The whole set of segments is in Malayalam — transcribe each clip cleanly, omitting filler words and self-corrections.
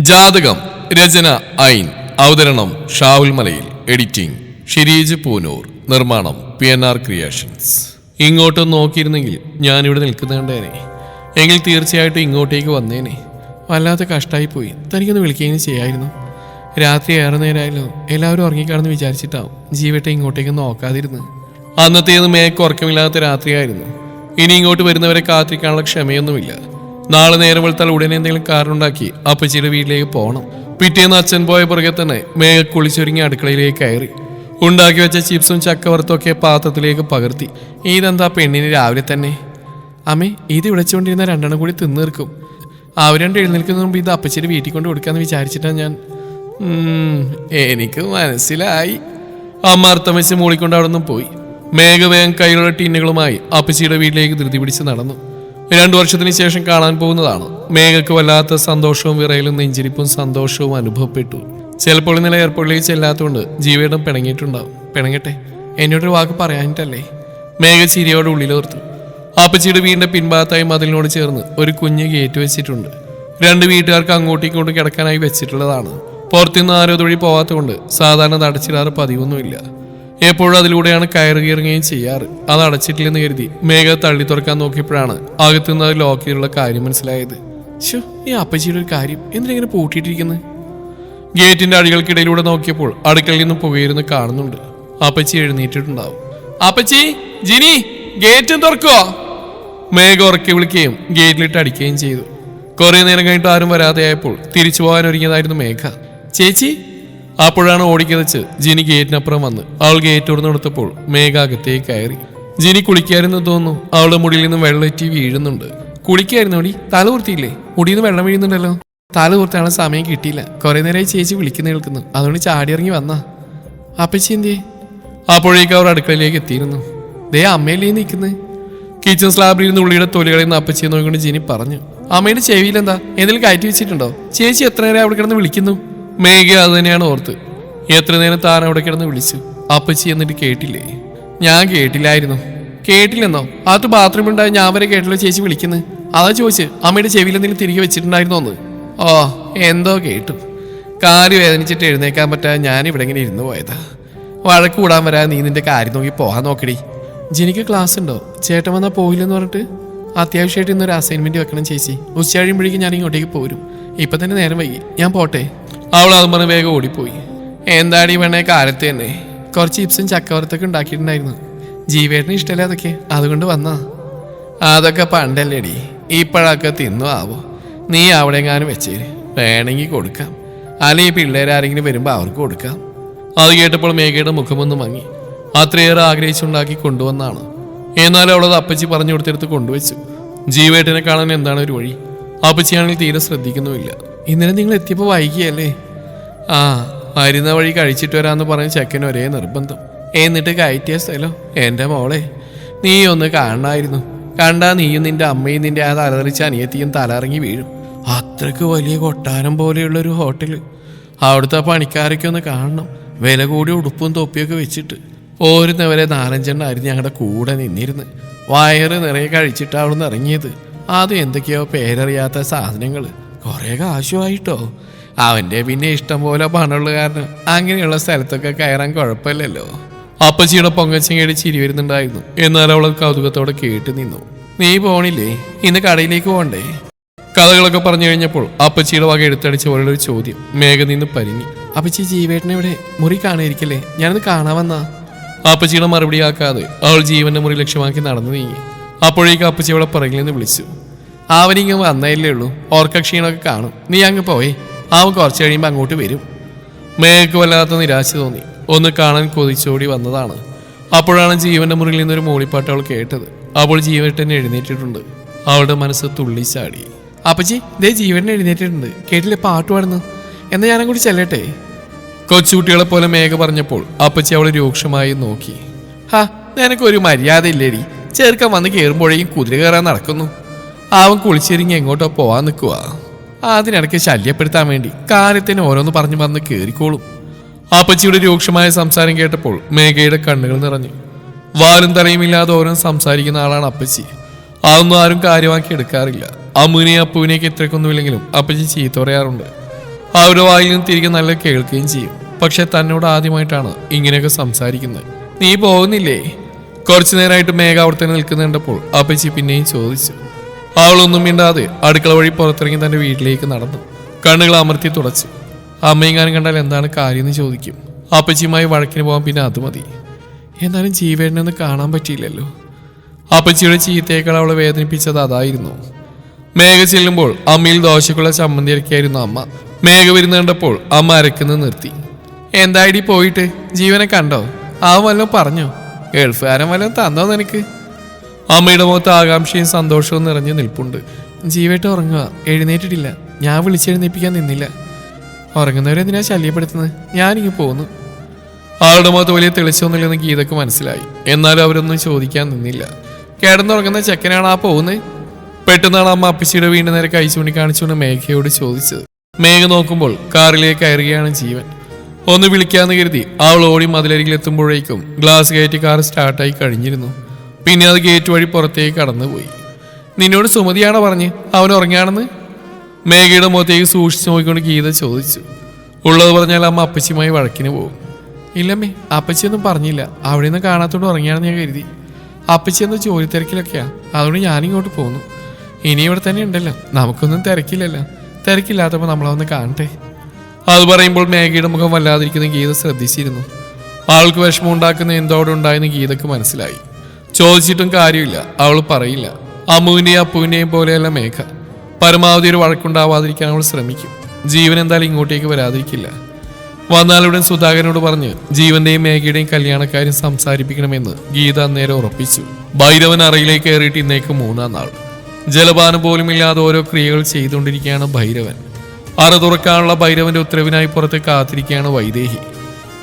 ജാതകം രചന ഐൻ അവതരണം ഷാവുൽ മലയിൽ എഡിറ്റിംഗ് ഷിരീജ് പൂനൂർ നിർമ്മാണം PNR ക്രിയേഷൻസ്. ഇങ്ങോട്ടൊന്ന് നോക്കിയിരുന്നെങ്കിൽ ഞാനിവിടെ നിൽക്കുന്നുണ്ടേനെ. എങ്കിൽ തീർച്ചയായിട്ടും ഇങ്ങോട്ടേക്ക് വന്നേനെ. വല്ലാത്ത കഷ്ടമായി പോയി. തനിക്കൊന്ന് വിളിക്കുകയും ചെയ്യായിരുന്നു. രാത്രി ഏറെ നേരമായല്ലോ. എല്ലാവരും ഉറങ്ങിക്കാണെന്ന് വിചാരിച്ചിട്ടാവും ജീവട്ടെ ഇങ്ങോട്ടേക്ക് നോക്കാതിരുന്ന്. അന്നത്തേത് മേക്ക് ഉറക്കമില്ലാത്ത രാത്രിയായിരുന്നു. ഇനി ഇങ്ങോട്ട് വരുന്നവരെ കാത്തിരിക്കാനുള്ള ക്ഷമയൊന്നുമില്ല. നാളെ നേരം വെളുത്താൽ ഉടനെ എന്തെങ്കിലും കാരണമുണ്ടാക്കി അപ്പച്ചിയുടെ വീട്ടിലേക്ക് പോകണം. പിറ്റേന്ന് അച്ഛൻ പോയ പുറകെ തന്നെ മേഘ കുളിച്ചൊരുങ്ങി അടുക്കളയിലേക്ക് കയറി. ഉണ്ടാക്കി വെച്ച ചിപ്സും ചക്കവറുത്തും ഒക്കെ പാത്രത്തിലേക്ക് പകർത്തി. ഇതെന്താ പെണ്ണിന് രാവിലെ തന്നെ? അമ്മേ, ഇത് വിളിച്ചുകൊണ്ടിരുന്ന രണ്ടെണ്ണം കൂടി തിന്നീർക്കും. അവർ രണ്ട് എഴുന്നേൽക്കുന്ന മുമ്പ് ഇത് അപ്പച്ചിയുടെ വീട്ടിൽ കൊണ്ട് കൊടുക്കാമെന്ന് വിചാരിച്ചിട്ടാണ് ഞാൻ. എനിക്ക് മനസ്സിലായി. അമ്മ അർത്ഥം വെച്ച് മൂളിക്കൊണ്ട് അവിടെ നിന്നും പോയി. മേഘ വേഗം കയ്യിലുള്ള ടിന്നുകളുമായി അപ്പച്ചിയുടെ വീട്ടിലേക്ക് ധൃതി പിടിച്ച് നടന്നു. 2 വർഷത്തിന് ശേഷം കാണാൻ പോകുന്നതാണ്. മേഘക്ക് വല്ലാത്ത സന്തോഷവും വിറയലും നെഞ്ചിരിപ്പും സന്തോഷവും അനുഭവപ്പെട്ടു. ചിലപ്പോൾ ഇന്നലെ എയർപോർട്ടിലേക്ക് ചെല്ലാത്തതുകൊണ്ട് ജീവയുടെ പിണങ്ങിയിട്ടുണ്ടാവും. പിണങ്ങട്ടെ, എന്നോടൊരു വാക്ക് പറയാനിട്ടല്ലേ? മേഘ ചിരിയോടെ ഉള്ളിലോർത്തു. അപ്പച്ചിയുടെ വീടിന്റെ പിൻഭാഗത്തായി മതിലിനോട് ചേർന്ന് ഒരു കുഞ്ഞ് ഗേറ്റ് വെച്ചിട്ടുണ്ട്. 2 വീട്ടുകാർക്ക് അങ്ങോട്ടും ഇങ്ങോട്ടും കിടക്കാനായി വെച്ചിട്ടുള്ളതാണ്. പുറത്തുനിന്ന് ആരോ തൊഴി പോവാത്തതുകൊണ്ട് സാധാരണ അത് അടച്ചിടാറ് പതിവൊന്നുമില്ല. എപ്പോഴും അതിലൂടെയാണ് കയറുകയിറങ്ങുകയും ചെയ്യാറ്. അത് അടച്ചിട്ടില്ലെന്ന് കരുതി മേഘ തള്ളി തുറക്കാൻ നോക്കിയപ്പോഴാണ് അകത്തുനിന്ന് അത് ലോക്ക് ചെയ്തുള്ള കാര്യം മനസ്സിലായത്. ശോ, ഈ അപ്പച്ചിയുടെ ഒരു കാര്യം എന്തിനെങ്ങനെ പൂട്ടിയിട്ടിരിക്കുന്നത്? ഗേറ്റിന്റെ അടികൾക്കിടയിലൂടെ നോക്കിയപ്പോൾ അടുക്കളയിൽ നിന്ന് പുകയിരുന്ന് കാണുന്നുണ്ട്. അപ്പച്ചി എഴുന്നേറ്റിട്ടുണ്ടാവും. അപ്പച്ചി, ജിനി, ഗേറ്റ് തുറക്കോ? മേഘ ഉറക്കി വിളിക്കുകയും ഗേറ്റിലിട്ട് അടിക്കുകയും ചെയ്തു. കുറെ നേരം കഴിഞ്ഞിട്ട് ആരും വരാതെയായപ്പോൾ തിരിച്ചു പോകാൻ ഒരുങ്ങിയതായിരുന്നു മേഘ. ചേച്ചി. അപ്പോഴാണ് ഓടിക്കതച്ച് ജിനി ഗേറ്റിനപ്പുറം വന്ന്. അവൾ ഗേറ്റ് തുറന്നു കൊടുത്തപ്പോൾ മേഘ അകത്തേക്ക് കയറി. ജിനി കുളിക്കായിരുന്നു തോന്നുന്നു. അവളുടെ മുടിയിൽ നിന്നും വെള്ളറ്റി വീഴുന്നുണ്ട്. കുളിക്കായിരുന്നു ഓടി? തല കുർത്തിയില്ലേ? മുടിയിൽ നിന്ന് വെള്ളം വീഴുന്നുണ്ടല്ലോ. തല കുർത്താനുള്ള സമയം കിട്ടിയില്ല. കുറെ നേരമായി ചേച്ചി വിളിക്കുന്ന കേൾക്കുന്നു. അതുകൊണ്ട് ചാടി ഇറങ്ങി വന്നാ. അപ്പച്ചി എന്തേ? അപ്പോഴേക്ക് അവർ അടുക്കളയിലേക്ക് എത്തിയിരുന്നു. ദേ അമ്മയല്ലേ നിൽക്കുന്നത്. കിച്ചൺ സ്ലാബിൽ ഇരുന്ന് ഉള്ളിയുടെ തൊലികളിൽ നിന്ന് അപ്പച്ചിയെ നോക്കിക്കൊണ്ട് ജിനി പറഞ്ഞു. അമ്മയുടെ ചെവിയിലെന്താ എന്തെങ്കിലും കയറ്റി വെച്ചിട്ടുണ്ടോ? ചേച്ചി എത്ര നേരം അവിടെ കിടന്ന് വിളിക്കുന്നു? മേഘ അത് തന്നെയാണ് ഓർത്ത്. എത്ര നേരം താൻ അവിടെ കിടന്ന് വിളിച്ചു. അപ്പച്ചി എന്നിട്ട് കേട്ടില്ലേ? ഞാൻ കേട്ടില്ലായിരുന്നു. കേട്ടില്ലെന്നോ? അത് ബാത്റൂമിൽ ഉണ്ടായി ഞാൻ വരെ കേട്ടല്ലോ ചേച്ചി വിളിക്കുന്നത്. അതാ ചോദിച്ച് അമ്മയുടെ ചെവിയിൽ എന്തെങ്കിലും തിരികെ വെച്ചിട്ടുണ്ടായിരുന്നോ എന്ന്. ഓ, എന്തോ കേട്ടു. കാല് വേദനിച്ചിട്ട് എഴുന്നേക്കാൻ പറ്റാതെ ഞാൻ ഇവിടെ ഇങ്ങനെ ഇരുന്ന് പോയതാ. വഴക്ക് കൂടാൻ വരാതെ നീ നിന്റെ കാര്യം നോക്കി പോകാൻ നോക്കടി. ജിനിക്ക് ക്ലാസ് ഉണ്ടോ? ചേട്ടൻ വന്നാൽ പോയില്ലെന്ന് പറഞ്ഞിട്ട്. അത്യാവശ്യമായിട്ട് ഇന്നൊരു അസൈൻമെന്റ് വെക്കണം ചേച്ചി. ഉച്ച കഴിയുമ്പോഴേക്കും ഞാൻ ഇങ്ങോട്ടേക്ക് പോരും. ഇപ്പൊ തന്നെ നേരം വൈകി, ഞാൻ പോട്ടെ. അവൾ അതും പറഞ്ഞ് വേഗം ഓടിപ്പോയി. എന്താടി വേണേ കാലത്ത് തന്നെ കുറച്ച് ചിപ്സും ചക്കവരത്തൊക്കെ ഉണ്ടാക്കിയിട്ടുണ്ടായിരുന്നു. ജീവേട്ടന് ഇഷ്ടമല്ല അതൊക്കെ, അതുകൊണ്ട് വന്നാ. അതൊക്കെ പണ്ടല്ലേടി, ഇപ്പോഴൊക്കെ തിന്നു ആവോ. നീ അവിടെ എങ്ങാനും വെച്ചേര്, വേണമെങ്കിൽ കൊടുക്കാം. അല്ലെങ്കിൽ പിള്ളേരാരെങ്കിലും വരുമ്പോൾ അവർക്ക് കൊടുക്കാം. അത് കേട്ടപ്പോൾ മേഘയുടെ മുഖമൊന്നും മങ്ങി. അത്രയേറെ ആഗ്രഹിച്ചുണ്ടാക്കി കൊണ്ടുവന്നാണ്. എന്നാലും അവളത് അപ്പച്ചി പറഞ്ഞു കൊടുത്തെടുത്ത് കൊണ്ടുവച്ചു. ജീവേട്ടനെ കാണാൻ എന്താണ് ഒരു വഴി? അപ്പച്ചിയാണെങ്കിൽ തീരെ ശ്രദ്ധിക്കുന്നുമില്ല. ഇന്നലെ നിങ്ങൾ എത്തിയപ്പോൾ വൈകിയല്ലേ? ആ, വരുന്ന വഴി കഴിച്ചിട്ട് വരാമെന്ന് പറഞ്ഞ് ചെക്കന് ഒരേ നിർബന്ധം. എന്നിട്ട് കയറ്റിയ സ്ഥലം എൻ്റെ മോളെ നീ ഒന്ന് കാണണമായിരുന്നു. കണ്ടാ നീയും നിന്റെ അമ്മയും നിന്റെ ആ തലതെറിച്ച അനിയത്തിയും തലയിറങ്ങി വീഴും. അത്രക്ക് വലിയ കൊട്ടാരം പോലെയുള്ളൊരു ഹോട്ടല്. അവിടുത്തെ പണിക്കാരൊക്കെ ഒന്ന് കാണണം. വില കൂടിയ ഉടുപ്പും തൊപ്പിയൊക്കെ വെച്ചിട്ട് പോരുന്നവരെ 4-5 ആയിരുന്നു ഞങ്ങളുടെ കൂടെ നിന്നിരുന്ന്. വയറ് നിറയെ കഴിച്ചിട്ട് അവിടുന്ന് ഇറങ്ങിയത്. അത് എന്തൊക്കെയോ പേരറിയാത്ത സാധനങ്ങൾ. കുറെ കാശുമായിട്ടോ. അവന്റെ പിന്നെ ഇഷ്ടം പോലെ പണമുള്ള കാരണം അങ്ങനെയുള്ള സ്ഥലത്തൊക്കെ കയറാൻ കുഴപ്പമില്ലല്ലോ. അപ്പച്ചിയുടെ പൊങ്ങച്ചങ്ങേടി ചിരി വരുന്നുണ്ടായിരുന്നു. എന്നാൽ അവൾ കൗതുകത്തോടെ കേട്ട് നിന്നു. നീ പോണില്ലേ? ഇന്ന് കടയിലേക്ക് പോകണ്ടേ? കഥകളൊക്കെ പറഞ്ഞു കഴിഞ്ഞപ്പോൾ അപ്പച്ചിയുടെ വക എടുത്തടിച്ച പോലുള്ള ഒരു ചോദ്യം മേഘ നിന്ന് പരിങ്ങി. അപ്പച്ചി, ജീവേട്ടനെവിടെ? മുറി കാണാതിരിക്കല്ലേ? ഞാനത് കാണാൻ വന്നാ. അപ്പച്ചിയുടെ മറുപടി ആക്കാതെ അവൾ ജീവന്റെ മുറി ലക്ഷ്യമാക്കി നടന്നു നീങ്ങി. അപ്പോഴേക്കും അപ്പച്ചി അവളെ പുറകിൽ നിന്ന് വിളിച്ചു. അവനിങ്ങ് വന്നല്ലേ ഉള്ളൂ, ഓർക്ക ക്ഷീണമൊക്കെ കാണും. നീ അങ്ങ് പോയേ, അവൻ കുറച്ച് കഴിയുമ്പോൾ അങ്ങോട്ട് വരും. മേഘക്ക് വല്ലാത്ത നിരാശ തോന്നി. ഒന്ന് കാണാൻ കൊതിച്ചോടി വന്നതാണ്. അപ്പോഴാണ് ജീവന്റെ മുറിയിൽ നിന്നൊരു മൂളിപ്പാട്ട് അവൾ കേട്ടത്. അപ്പോൾ ജീവൻ എഴുന്നേറ്റിട്ടുണ്ട്. അവളുടെ മനസ്സ് തുള്ളിച്ചാടി. അപ്പച്ചി, ദേ ജീവൻ എഴുന്നേറ്റിട്ടുണ്ട്. കേട്ടില്ലേ പാട്ട് പാടുന്നു? എന്നാ ഞാനും കൂടി ചെല്ലട്ടെ? കൊച്ചുകുട്ടികളെ പോലെ മേഘ പറഞ്ഞപ്പോൾ അപ്പച്ചി അവളെ രൂക്ഷമായി നോക്കി. ഹാ, നിനക്കൊരു മര്യാദ ഇല്ലേടി. ചെറുക്കൻ വന്ന് കയറുമ്പോഴേക്കും കുതിര കയറാൻ നടക്കുന്നു. അവൻ കുളിച്ചെരിഞ്ഞ് എങ്ങോട്ടോ പോവാൻ നിൽക്കുക. അതിനിടയ്ക്ക് ശല്യപ്പെടുത്താൻ വേണ്ടി കാര്യത്തിന് ഓരോന്ന് പറഞ്ഞു വന്ന് കയറിക്കോളും. അപ്പച്ചിയുടെ രൂക്ഷമായ സംസാരം കേട്ടപ്പോൾ മേഘയുടെ കണ്ണുകൾ നിറഞ്ഞു. വാലും തലയുമില്ലാതെ ഓരോന്ന് സംസാരിക്കുന്ന ആളാണ് അപ്പച്ചി. അതൊന്നും ആരും കാര്യമാക്കി എടുക്കാറില്ല. അമ്മുവിനെയും അപ്പുവിനെയൊക്കെ ഇത്രയ്ക്കൊന്നുമില്ലെങ്കിലും അപ്പച്ചി ചീത്ത പറയാറുണ്ട്. അവരുടെ വായിൽ നിന്ന് തിരികെ നല്ല കേൾക്കുകയും ചെയ്യും. പക്ഷെ തന്നോട് ആദ്യമായിട്ടാണ് ഇങ്ങനെയൊക്കെ സംസാരിക്കുന്നത്. നീ പോകുന്നില്ലേ? കുറച്ചു നേരമായിട്ട് മേഘ അവിടെ തന്നെ നിൽക്കുന്നുണ്ടപ്പോൾ അപ്പച്ചി പിന്നെയും ചോദിച്ചു. അവളൊന്നും മിണ്ടാതെ അടുക്കള വഴി പുറത്തിറങ്ങി തന്റെ വീട്ടിലേക്ക് നടന്നു. കണ്ണുകൾ അമർത്തി തുടച്ചു. അമ്മയെങ്ങാനും കണ്ടാൽ എന്താണ് കാര്യം എന്ന് ചോദിക്കും. അപ്പച്ചിയുമായി വഴക്കിന് പോകാൻ പിന്നെ അത് മതി. എന്നാലും ജീവേട്ടനൊന്ന് കാണാൻ പറ്റിയില്ലല്ലോ. അപ്പച്ചിയുടെ ചീത്തയേക്കാൾ അവളെ വേദനിപ്പിച്ചത് അതായിരുന്നു. മേഘ ചെല്ലുമ്പോൾ അമ്മയിൽ ദോശക്കുള്ള ചമ്മന്തി ഇറക്കിയായിരുന്നു അമ്മ. മേഘ വരുന്ന കണ്ടപ്പോൾ അമ്മ അരക്കുന്നത് നിർത്തി. എന്തായിടി പോയിട്ട്? ജീവനെ കണ്ടോ? അവൻ വല്ലതും പറഞ്ഞോ? ഗൾഫുകാരൻ വല്ലതും തന്നോ നിനക്ക്? അമ്മയുടെ മുഖത്ത് ആകാംക്ഷയും സന്തോഷവും നിറഞ്ഞു നിൽപ്പുണ്ട്. ജീവേട്ട് ഉറങ്ങുക, എഴുന്നേറ്റിട്ടില്ല. ഞാൻ വിളിച്ചെഴുന്നേൽപ്പിക്കാൻ നിന്നില്ല. ഉറങ്ങുന്നവരെന്തിനാ ശല്യപ്പെടുത്തുന്നത്? ഞാനിങ്ങ് പോന്നു. ആളുടെ മുഖത്ത് വലിയ തെളിച്ചൊന്നുമില്ലെന്ന് ഗീതക്ക് മനസ്സിലായി. എന്നാലും അവരൊന്നും ചോദിക്കാൻ നിന്നില്ല. കിടന്നുറങ്ങുന്ന ചെക്കനാണ് ആ പോകുന്നത്? പെട്ടെന്നാണ് അമ്മ അപ്പച്ചിയുടെ വീണ്ടും നേരെ കൈ ചൂണ്ടിക്കാണിച്ചുകൊണ്ട് മേഘയോട് ചോദിച്ചത്. മേഘ നോക്കുമ്പോൾ കാറിലേക്ക് കയറുകയാണ് ജീവൻ. ഒന്ന് വിളിക്കാന്ന് കരുതി അവൾ ഓടി മതിലരികിൽ എത്തുമ്പോഴേക്കും ഗ്ലാസ് കയറ്റി കാർ സ്റ്റാർട്ടായി കഴിഞ്ഞിരുന്നു. പിന്നെ അത് ഗേറ്റ് വഴി പുറത്തേക്ക് കടന്നുപോയി. നിന്നോട് സുമതിയാണോ പറഞ്ഞ് അവൻ ഉറങ്ങുകയാണെന്ന്? മേഘയുടെ മുഖത്തേക്ക് സൂക്ഷിച്ചു നോക്കിക്കൊണ്ട് ഗീത ചോദിച്ചു. ഉള്ളത് പറഞ്ഞാൽ അമ്മ അപ്പച്ചിയുമായി വഴക്കിന് പോകും. ഇല്ലമ്മേ, അപ്പച്ചിയൊന്നും പറഞ്ഞില്ല. അവിടെ നിന്ന് കാണാത്തോണ്ട് ഉറങ്ങിയാണെന്ന് ഞാൻ കരുതി. അപ്പച്ചിയൊന്നും ജോലി തിരക്കിലൊക്കെയാ, അതുകൊണ്ട് ഞാനിങ്ങോട്ട് പോന്നു. ഇനി ഇവിടെ തന്നെ ഉണ്ടല്ലോ, നമുക്കൊന്നും തിരക്കില്ലല്ലോ. തിരക്കില്ലാത്തപ്പോൾ നമ്മളൊന്ന് കാണട്ടെ. അത് പറയുമ്പോൾ മേഘയുടെ മുഖം വല്ലാതിരിക്കുന്ന ഗീത ശ്രദ്ധിച്ചിരുന്നു. ആൾക്ക് വിഷമം ഉണ്ടാക്കുന്ന എന്തോ അവിടെ ഉണ്ടായെന്ന് ഗീതക്ക് മനസ്സിലായി. ചോദിച്ചിട്ടും കാര്യമില്ല, അവൾ പറയില്ല. അമ്മുവിൻ്റെയും അപ്പുവിൻ്റെയും പോലെയല്ല മേഘ. പരമാവധി ഒരു വഴക്കുണ്ടാവാതിരിക്കാൻ അവൾ ശ്രമിക്കും. ജീവൻ എന്തായാലും ഇങ്ങോട്ടേക്ക് വരാതിരിക്കില്ല. വന്നാലുടൻ സുധാകരനോട് പറഞ്ഞ് ജീവന്റെയും മേഘയുടെയും കല്യാണക്കാര്യം സംസാരിപ്പിക്കണമെന്ന് ഗീത അന്നേരം ഉറപ്പിച്ചു. ഭൈരവൻ അറയിലേക്ക് കയറിയിട്ട് ഇന്നേക്ക് 3-ാം നാൾ. ജലപാനം പോലുമില്ലാതെ ഓരോ ക്രിയകൾ ചെയ്തുകൊണ്ടിരിക്കുകയാണ് ഭൈരവൻ. അറ തുറക്കാനുള്ള ഭൈരവന്റെ ഉത്തരവിനായി പുറത്ത് കാത്തിരിക്കുകയാണ് വൈദേഹി.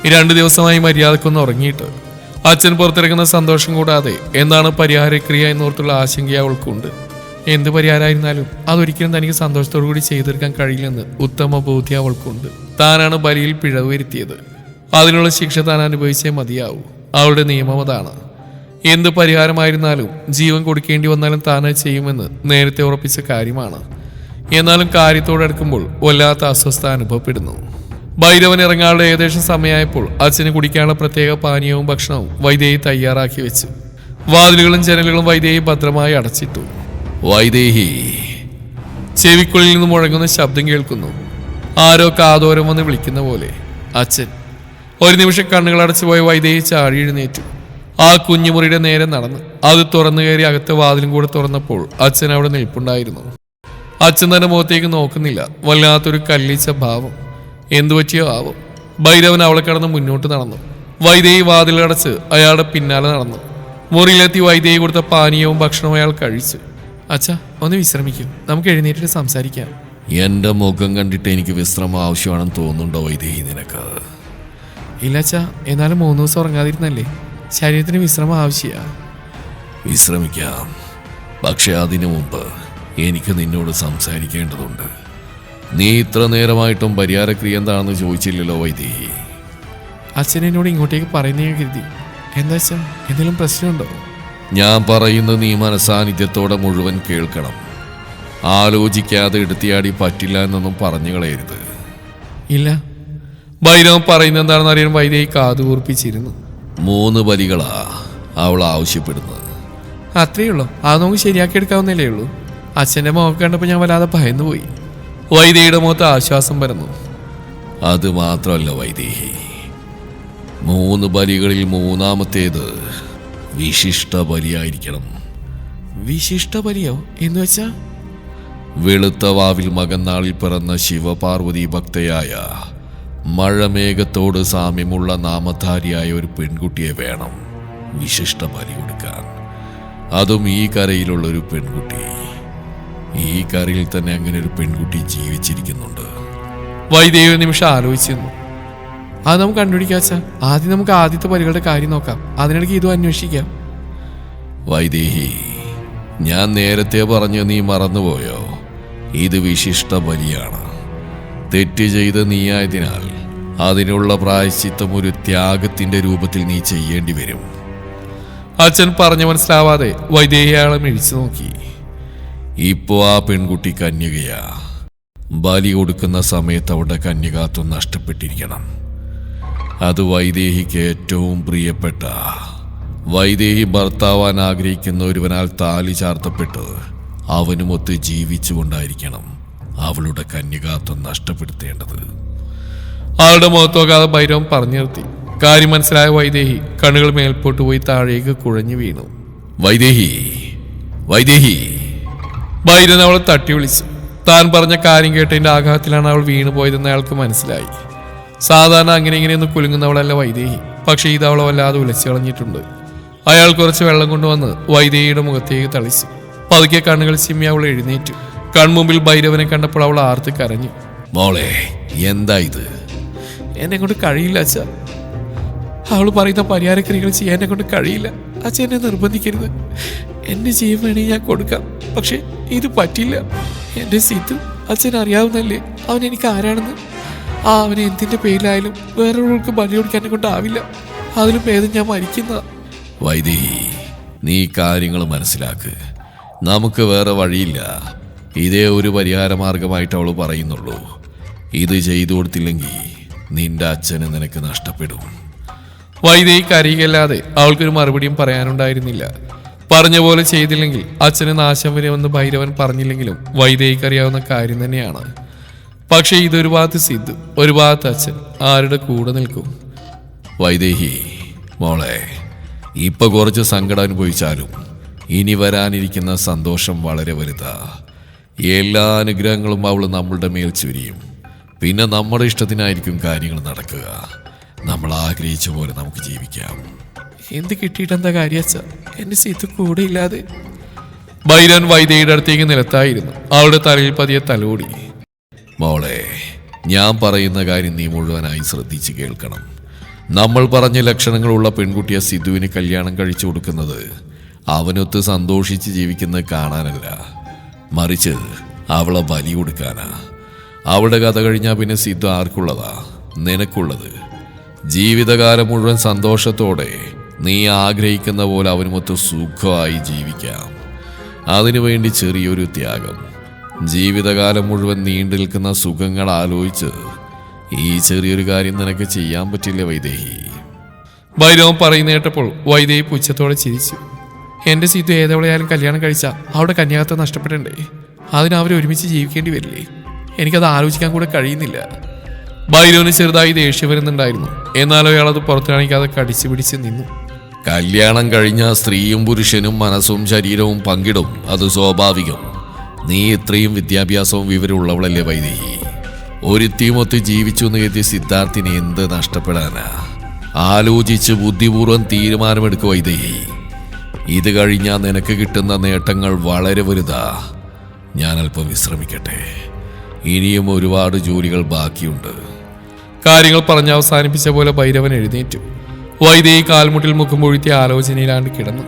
2 ദിവസമായി മര്യാദക്കൊന്ന് ഉറങ്ങിയിട്ട്. അച്ഛൻ പുറത്തിറങ്ങുന്ന സന്തോഷം കൂടാതെ എന്താണ് പരിഹാരക്രിയ എന്നോർത്തുള്ള ആശങ്ക അവൾക്കുണ്ട്. എന്ത് പരിഹാരമായിരുന്നാലും അതൊരിക്കലും തനിക്ക് സന്തോഷത്തോടു കൂടി ചെയ്തു തീർക്കാൻ കഴിയില്ലെന്ന് ഉത്തമ ബോധ്യം അവൾക്കുണ്ട്. താനാണ് ബലിയിൽ പിഴവ് വരുത്തിയത്. അതിനുള്ള ശിക്ഷ താൻ അനുഭവിച്ചേ മതിയാവൂ. അവളുടെ നിയമം അതാണ്. എന്ത് പരിഹാരമായിരുന്നാലും ജീവൻ കൊടുക്കേണ്ടി വന്നാലും താനത് ചെയ്യുമെന്ന് നേരത്തെ ഉറപ്പിച്ച കാര്യമാണ്. എന്നാലും കാര്യത്തോടടുക്കുമ്പോൾ വല്ലാത്ത അസ്വസ്ഥത അനുഭവപ്പെടുന്നു. ഭൈരവൻ ഇറങ്ങാനുള്ള ഏകദേശം സമയമായപ്പോൾ അച്ഛന് കുടിക്കാനുള്ള പ്രത്യേക പാനീയവും ഭക്ഷണവും വൈദേഹി തയ്യാറാക്കി വെച്ചു. വാതിലുകളും ജനലുകളും വൈദേഹി ഭദ്രമായി അടച്ചിട്ടു. വൈദേഹി, ചെവിക്കുള്ളിൽ നിന്ന് മുഴങ്ങുന്ന ശബ്ദം കേൾക്കുന്നു. ആരോ കാതോരം വന്ന് വിളിക്കുന്ന പോലെ. അച്ഛൻ. ഒരു നിമിഷം കണ്ണുകൾ അടച്ചുപോയ വൈദേഹി ചാടി എഴുന്നേറ്റു. ആ കുഞ്ഞുമുറിയുടെ നേരെ നടന്നു. അത് തുറന്നു കയറി അകത്തെ വാതിലും കൂടെ തുറന്നപ്പോൾ അച്ഛൻ അവിടെ നിൽപ്പുണ്ടായിരുന്നു. അച്ഛൻ തന്നെ മുഖത്തേക്ക് നോക്കുന്നില്ല. വല്ലാത്തൊരു കല്ലിച്ച ഭാവം. എന്തു പറ്റിയോ ആവും. ഭൈരവൻ അവളെ കടന്ന് മുന്നോട്ട് നടന്നു. വൈദേഹി വാതിലടച്ച് അയാളുടെ പിന്നാലെ നടന്നു. മുറിയിലെത്തി വൈദേഹി കൊടുത്ത പാനീയവും ഭക്ഷണവും അയാൾ കഴിച്ചു. അച്ഛാ, ഒന്ന് വിശ്രമിക്കും, നമുക്ക് എഴുന്നേറ്റിട്ട് സംസാരിക്കാം. എന്റെ മുഖം കണ്ടിട്ട് എനിക്ക് വിശ്രമം ആവശ്യമാണെന്ന് തോന്നുന്നുണ്ടോ വൈദേഹി നിനക്ക്? ഇല്ല അച്ഛാ, എന്നാലും 3 ദിവസം ഉറങ്ങാതിരുന്നല്ലേ, ശരീരത്തിന് വിശ്രമം ആവശ്യമാണ്. വിശ്രമിക്കാം, പക്ഷെ അതിനു മുമ്പ് എനിക്ക് നിന്നോട് സംസാരിക്കേണ്ടതുണ്ട്. നീ ഇത്ര നേരമായിട്ടും പരിഹാരക്രിയ എന്താണെന്ന് ചോദിച്ചില്ലല്ലോ വൈദേഹി. അച്ഛൻ എന്നോട് ഇങ്ങോട്ടേക്ക് പറയുന്നേ കരുതി. എന്താ വെച്ചാ, എന്തെങ്കിലും പ്രശ്നമുണ്ടോ? ഞാൻ പറയുന്നത് നീ മനസാന്നിധ്യത്തോടെ മുഴുവൻ കേൾക്കണം. ആലോചിക്കാതെ എടുത്തിയാടി പറ്റില്ല എന്നൊന്നും പറഞ്ഞു കളയരുത്. ഇല്ല. ഭൈരവൻ പറയുന്നത് എന്താണെന്ന് അറിയാൻ വൈദേഹി കാതുകൂർപ്പിച്ചിരുന്നു. 3 ബലികളാ അവൾ ആവശ്യപ്പെടുന്നത്. അത്രയേ ഉള്ളൂ. അത് നമുക്ക് ശരിയാക്കി എടുക്കാവുന്നല്ലേ ഉള്ളൂ. അച്ഛൻ്റെ മുഖം കണ്ടപ്പോൾ ഞാൻ വല്ലാതെ ഭയന്നു പോയി. വൈദേഹിയുടെ മുഖത്ത് ആശ്വാസം വരുന്നു. അത് മാത്രമല്ല വൈദേഹി, 3 ബലികളിൽ 3-ാമത്തേത് വിശിഷ്ട ബലിയായിരിക്കണം. വിശിഷ്ട ബലിയോ എന്ന് വെച്ചാ? വെളുത്ത വാവിൽ മകന്നാളിൽ പിറന്ന ശിവപാർവതി ഭക്തയായ മഴമേഘത്തോട് സാമ്യമുള്ള നാമധാരിയായ ഒരു പെൺകുട്ടിയെ വേണം വിശിഷ്ട ബലി കൊടുക്കാൻ. അതും ഈ കരയിലുള്ളൊരു പെൺകുട്ടി. ഈ കരയിൽ തന്നെ അങ്ങനെ ഒരു പെൺകുട്ടി ജീവിച്ചിരിക്കുന്നുണ്ട്. വൈദേഹി നിമിഷം ആലോചിച്ചിരുന്നു. അത് നമുക്ക് കണ്ടുപിടിക്കാച്ച. ആദ്യം നമുക്ക് ആദ്യത്തെ ബലികളുടെ കാര്യം നോക്കാം, അതിനിടയ്ക്ക് ഇതും അന്വേഷിക്കാം. വൈദേഹി, ഞാൻ നേരത്തെ പറഞ്ഞ നീ മറന്നുപോയോ? ഇത് വിശിഷ്ട ബലിയാണ്. തെറ്റ് ചെയ്ത് നീയായതിനാൽ അതിനുള്ള പ്രായശ്ചിത്തം ഒരു ത്യാഗത്തിന്റെ രൂപത്തിൽ നീ ചെയ്യേണ്ടി വരും. അച്ഛൻ പറഞ്ഞു മനസ്സിലാവാതെ വൈദേഹി അയാളെ മിഴിച്ചു നോക്കി. ഇപ്പോ ആ പെൺകുട്ടി കന്യകയാ. ബലി കൊടുക്കുന്ന സമയത്ത് അവളുടെ കന്യകാത്വം നഷ്ടപ്പെട്ടിരിക്കണം. അത് വൈദേഹിക്ക് ഏറ്റവും പ്രിയപ്പെട്ട, വൈദേഹി ഭർത്താവാൻ ആഗ്രഹിക്കുന്ന ഒരുവനാൽ താലി ചാർത്തപ്പെട്ട് അവനുമൊത്ത് ജീവിച്ചുകൊണ്ടായിരിക്കണം അവളുടെ കന്യകാത്വം നഷ്ടപ്പെടുത്തേണ്ടത്. ആളുടെ മുഖത്ത് നോക്കാതെ ഭൈരവൻ പറഞ്ഞു നിർത്തി. കാര്യം മനസ്സിലായ വൈദേഹി കണ്ണുകൾ മേൽപോട്ട് പോയി താഴേക്ക് കുഴഞ്ഞു വീണു. വൈദേഹി, വൈദേഹി! ഭൈരവൻ അവളെ തട്ടി വിളിച്ചു. താൻ പറഞ്ഞ കാര്യം കേട്ടതിന്റെ ആഘാതത്തിലാണ് അവൾ വീണു പോയതെന്ന് അയാൾക്ക് മനസ്സിലായി. സാധാരണ അങ്ങനെ ഇങ്ങനെയൊന്നും കുലുങ്ങുന്നവളല്ല വൈദേഹി. പക്ഷെ ഇത് അവളെ വല്ലാതെ ഉലച്ചു കളഞ്ഞിട്ടുണ്ട്. അയാൾ കുറച്ച് വെള്ളം കൊണ്ടുവന്ന് വൈദേഹിയുടെ മുഖത്തേക്ക് തളിച്ചു. പതുക്കെ കണ്ണുകൾ ചിമ്മി അവൾ എഴുന്നേറ്റു. കൺമുമ്പിൽ ഭൈരവനെ കണ്ടപ്പോൾ അവൾ ആർത്ത് കരഞ്ഞു. മോളെ, എന്താ ഇത്? എന്നെ കൊണ്ട് കഴിയില്ല അച്ഛ. അവൾ പറയുന്ന പരിഹാരക്രിയകൾ ചെയ്യാൻ എന്നെ കൊണ്ട് കഴിയില്ല. അച്ഛൻ എന്നെ നിർബന്ധിക്കരുത്. എന്റെ ജീവൻ വേണമെങ്കിൽ ഞാൻ കൊടുക്കാം. പക്ഷെ ഇത് പറ്റില്ല. എന്റെ സിദ്ധു അച്ഛൻ അറിയാവുന്നല്ലേ അവൻ എനിക്ക് ആരാണെന്ന്. അവനെ എന്തിന്റെ പേരിലായാലും വേറൊരാൾക്ക് ബലി കൊടുക്കാൻ എന്നെ കൊണ്ടാവില്ല. അതിലും ഭേദം ഞാൻ മരിക്കുന്ന. വൈദേഹി, നീ കാര്യങ്ങൾ മനസ്സിലാക്ക്. നമുക്ക് വേറെ വഴിയില്ല. ഇതേ ഒരു പരിഹാര മാർഗമായിട്ട് അവൾ പറയുന്നുള്ളൂ. ഇത് ചെയ്തു കൊടുത്തില്ലെങ്കിൽ നിന്റെ അച്ഛന് നിനക്ക് നഷ്ടപ്പെടും. വൈദേഹി കരയുകയല്ലാതെ അവൾക്കൊരു മറുപടിയും പറയാനുണ്ടായിരുന്നില്ല. പറഞ്ഞ പോലെ ചെയ്തില്ലെങ്കിൽ അച്ഛന് നാശം വരുമെന്ന് ഭൈരവൻ പറഞ്ഞില്ലെങ്കിലും വൈദേഹിക്ക് അറിയാവുന്ന കാര്യം തന്നെയാണ്. പക്ഷെ ഇതൊരു ഭാഗത്ത് സിദ്ധു, ഒരു ഭാഗത്ത് അച്ഛൻ. ആരുടെ കൂടെ നിൽക്കും? വൈദേഹി മോളെ, ഇപ്പൊ കുറച്ച് സങ്കടം അനുഭവിച്ചാലും ഇനി വരാനിരിക്കുന്ന സന്തോഷം വളരെ വലുതാ. എല്ലാ അനുഗ്രഹങ്ങളും അവൾ നമ്മളുടെ മേൽ ചുരിയും. പിന്നെ നമ്മുടെ ഇഷ്ടത്തിനായിരിക്കും കാര്യങ്ങൾ നടക്കുക. നമ്മൾ ആഗ്രഹിച്ച പോലെ നമുക്ക് ജീവിക്കാം. എന്ത് കിട്ടിയിട്ടെന്താ കാര്യം അച്ഛ? എന്റെ സിദ്ധു കൂടെ ഇല്ലാതെ. ഭൈരവൻ വൈദേഹിയുടെ അടുത്തേക്ക് നിലത്തായിരുന്നു. അവളുടെ തലയിൽ പതിയെ തലോടി. മോളെ, ഞാൻ പറയുന്ന കാര്യം നീ മുഴുവനായി ശ്രദ്ധിച്ച് കേൾക്കണം. നമ്മൾ പറഞ്ഞ ലക്ഷണങ്ങളുള്ള പെൺകുട്ടിയെ സിദ്ധുവിന് കല്യാണം കഴിച്ചു കൊടുക്കുന്നത് അവനൊത്ത് സന്തോഷിച്ച് ജീവിക്കുന്നത് കാണാനല്ല, മറിച്ച് അവളെ ബലി കൊടുക്കാനാ. അവളുടെ കഥ കഴിഞ്ഞാൽ പിന്നെ സിദ്ധു ആർക്കുള്ളതാ? നിനക്കുള്ളത്. ജീവിതകാലം മുഴുവൻ സന്തോഷത്തോടെ നീ ആഗ്രഹിക്കുന്ന പോലെ അവനുമൊത്ത് സുഖമായി ജീവിക്കാം. അതിനുവേണ്ടി ചെറിയൊരു ത്യാഗം. ജീവിതകാലം മുഴുവൻ നീണ്ടു നിൽക്കുന്ന സുഖങ്ങൾ ആലോചിച്ച് ഈ ചെറിയൊരു കാര്യം നിനക്ക് ചെയ്യാൻ പറ്റില്ല വൈദേഹി. ഭൈരവൻ പറയുന്ന കേട്ടപ്പോൾ വൈദേഹി പുച്ഛത്തോടെ ചിരിച്ചു. എന്റെ സിദ്ധു ഏതവളെയാലും കല്യാണം കഴിച്ചാൽ അവളുടെ കന്യാകത്വം നഷ്ടപ്പെടണ്ടേ? അതിന് അവർ ഒരുമിച്ച് ജീവിക്കേണ്ടി വരില്ലേ? എനിക്കത് ആലോചിക്കാൻ കൂടെ കഴിയുന്നില്ല. ഭൈരവന് ചെറുതായി ദേഷ്യം വരുന്നുണ്ടായിരുന്നു. എന്നാലും അയാൾ അത് പുറത്തു കാണിക്കാതെ കടിച്ചു പിടിച്ച് നിന്നു. കല്യാണം കഴിഞ്ഞ സ്ത്രീയും പുരുഷനും മനസ്സും ശരീരവും പങ്കിടും. അത് സ്വാഭാവികം. നീ ഇത്രയും വിദ്യാഭ്യാസവും വിവരമുള്ളവളല്ലേ വൈദേഹി? ഒരുത്തിയുമൊത്ത് ജീവിച്ചു എന്ന് കരുതി സിദ്ധാർത്ഥിന് എന്ത് നഷ്ടപ്പെടാനാ? ആലോചിച്ച് ബുദ്ധിപൂർവ്വം തീരുമാനമെടുക്കുക വൈദേഹി. ഇത് കഴിഞ്ഞാൽ നിനക്ക് കിട്ടുന്ന നേട്ടങ്ങൾ വളരെ വലുതാ. ഞാൻ അല്പം വിശ്രമിക്കട്ടെ. ഇനിയും ഒരുപാട് ജോലികൾ ബാക്കിയുണ്ട്. കാര്യങ്ങൾ പറഞ്ഞ് അവസാനിപ്പിച്ച പോലെ ഭൈരവൻ എഴുന്നേറ്റു. വൈദേഹി കാൽമുട്ടിൽ മുഖം പൊഴുത്തിയ ആലോചനയിലാണ്ട് കിടന്നു.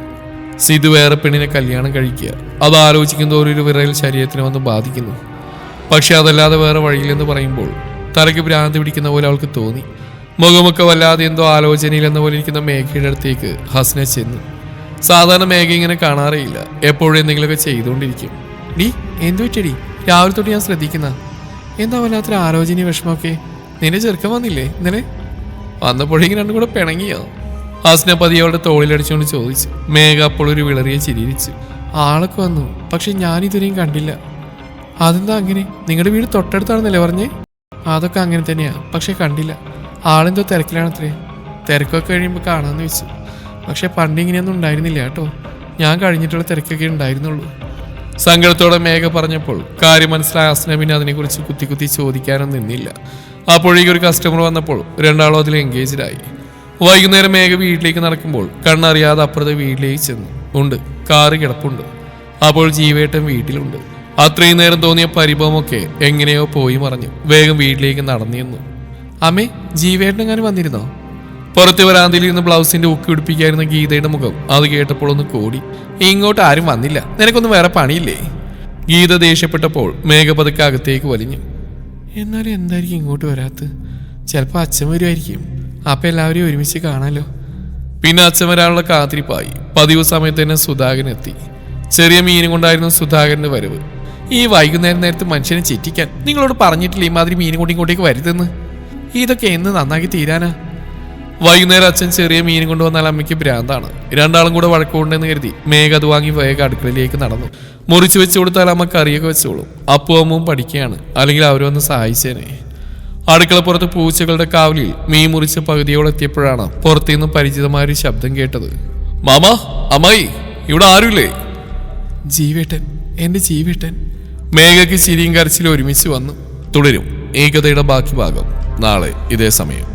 സിധു വേറെ പെണ്ണിനെ കല്യാണം കഴിക്കുക, അത് ആലോചിക്കുന്ന ഒരു വിറയൽ ശരീരത്തിന് വന്ന് ബാധിക്കുന്നു. പക്ഷെ അതല്ലാതെ വേറെ വഴിയില്ലെന്ന് പറയുമ്പോൾ തലയ്ക്ക് ഭ്രാന്തി പിടിക്കുന്ന പോലെ അവൾക്ക് തോന്നി. മുഖമൊക്കെ വല്ലാതെ എന്തോ ആലോചനയിലെന്ന പോലെ ഇരിക്കുന്ന മേഘയുടെ അടുത്തേക്ക് ഹസ്ന ചെന്നു. സാധാരണ മേഘ ഇങ്ങനെ കാണാറേയില്ല. എപ്പോഴും എന്തെങ്കിലുമൊക്കെ ചെയ്തുകൊണ്ടിരിക്കും. ഡി എന്തു പറ്റടി? രാവിലെ തൊട്ട് ഞാൻ ശ്രദ്ധിക്കുന്ന എന്താ വല്ലാത്തൊരു ആലോചന വിഷമമൊക്കെ. നിന്റെ ചെറുക്കം വന്നില്ലേ ഇന്നലെ? വന്നപ്പോഴേക്കും രണ്ടും കൂടെ പിണങ്ങിയോ? ഹസ്ന പതിയവളുടെ തോളിലടിച്ചുകൊണ്ട് ചോദിച്ചു. മേഘ അപ്പോൾ ഒരു വിളറിയ ചിരിച്ചു. ആളൊക്കെ വന്നു, പക്ഷെ ഞാനിതുവരെയും കണ്ടില്ല. അതെന്താ അങ്ങനെ? നിങ്ങളുടെ വീട് തൊട്ടടുത്താണെന്നല്ലേ പറഞ്ഞേ? അതൊക്കെ അങ്ങനെ തന്നെയാ, പക്ഷെ കണ്ടില്ല. ആളെന്തോ തിരക്കിലാണത്രേ. തിരക്കൊക്കെ കഴിയുമ്പോൾ കാണാമെന്ന് വെച്ചു. പക്ഷെ പണ്ട് ഇങ്ങനെയൊന്നും ഉണ്ടായിരുന്നില്ല കേട്ടോ. ഞാൻ കഴിഞ്ഞിട്ടുള്ള തിരക്കൊക്കെ ഉണ്ടായിരുന്നുള്ളൂ. സങ്കടത്തോടെ മേഘ പറഞ്ഞപ്പോൾ കാര്യം മനസ്സിലായ ഹസ്ന പിന്നെ അതിനെക്കുറിച്ച് കുത്തി കുത്തി ചോദിക്കാനൊന്നും നിന്നില്ല. അപ്പോഴേക്കും ഒരു കസ്റ്റമർ വന്നപ്പോൾ രണ്ടാളും അതിൽ എൻഗേജ്ഡായി. വൈകുന്നേരം മേഘ വീട്ടിലേക്ക് നടക്കുമ്പോൾ കണ്ണറിയാതെ അപ്പുറത്തെ വീട്ടിലേക്ക് ചെന്നു. ഉണ്ട്, കാറ് കിടപ്പുണ്ട്. അപ്പോൾ ജീവേട്ടൻ വീട്ടിലുണ്ട്. അത്രയും നേരം തോന്നിയ പരിഭവമൊക്കെ എങ്ങനെയോ പോയി മറഞ്ഞു. വേഗം വീട്ടിലേക്ക് നടന്നിരുന്നു. അമ്മേ, ജീവേട്ടൻ എങ്ങാനും വന്നിരുന്നോ? പുറത്തെ വരാന്തയിൽ ഇരുന്ന് ബ്ലൗസിന്റെ ഉക്ക് പിടിപ്പിക്കായിരുന്ന ഗീതയുടെ മുഖം അത് കേട്ടപ്പോൾ ഒന്ന് കോടി. ഇങ്ങോട്ട് ആരും വന്നില്ല, നിനക്കൊന്നും വേറെ പണിയില്ലേ? ഗീത ദേഷ്യപ്പെട്ടപ്പോൾ മേഘ പതുക്കെ അകത്തേക്ക് വലിഞ്ഞു. എന്നാലും എന്തായിരിക്കും ഇങ്ങോട്ട് വരാത്തത്? ചിലപ്പോൾ അച്ഛൻ വരുമായിരിക്കും. അപ്പം എല്ലാവരെയും ഒരുമിച്ച് കാണാലോ. പിന്നെ അച്ഛൻ വരാനുള്ള കാത്തിരിപ്പായി. പതിവ് സമയത്ത് തന്നെ സുധാകരൻ എത്തി. ചെറിയ മീനും കൊണ്ടായിരുന്നു സുധാകരന്റെ വരവ്. ഈ വൈകുന്നേരം നേരത്ത് മനുഷ്യനെ ചിറ്റിക്കാൻ നിങ്ങളോട് പറഞ്ഞിട്ടില്ല ഇമാതിരി മീൻ കൊണ്ട് ഇങ്ങോട്ടേക്ക് വരുതെന്ന്. ഇതൊക്കെ എന്ന് നന്നാക്കി തീരാനാ? വൈകുന്നേരം അച്ഛൻ ചെറിയ മീൻ കൊണ്ടുവന്നാൽ അമ്മയ്ക്ക് ഭ്രാന്താണ്. രണ്ടാളും കൂടെ വഴക്കുണ്ടെന്ന് കരുതി മേഘ അത് വാങ്ങി വേഗം അടുക്കളയിലേക്ക് നടന്നു. മുറിച്ചു വെച്ചു കൊടുത്താൽ അമ്മ കറിയൊക്കെ വെച്ചോളും. അപ്പവും അമ്മവും പഠിക്കുകയാണ്, അല്ലെങ്കിൽ അവരൊന്ന് സഹായിച്ചേനെ. അടുക്കളപ്പുറത്ത് പൂച്ചകളുടെ കാവലിൽ മീൻ മുറിച്ച് പകുതിയോടെത്തിയപ്പോഴാണ് പുറത്തുനിന്ന് പരിചിതമായൊരു ശബ്ദം കേട്ടത്. മാമാ, അമ്മായി, ഇവിടെ ആരുമില്ലേ? ജീവേട്ടൻ, എന്റെ ജീവേട്ടൻ. മേഘയ്ക്ക് ചിരിയും കരച്ചിലും ഒരുമിച്ച് വന്നു. തുടരും ഈ കഥയുടെ ബാക്കി ഭാഗം നാളെ ഇതേ സമയം.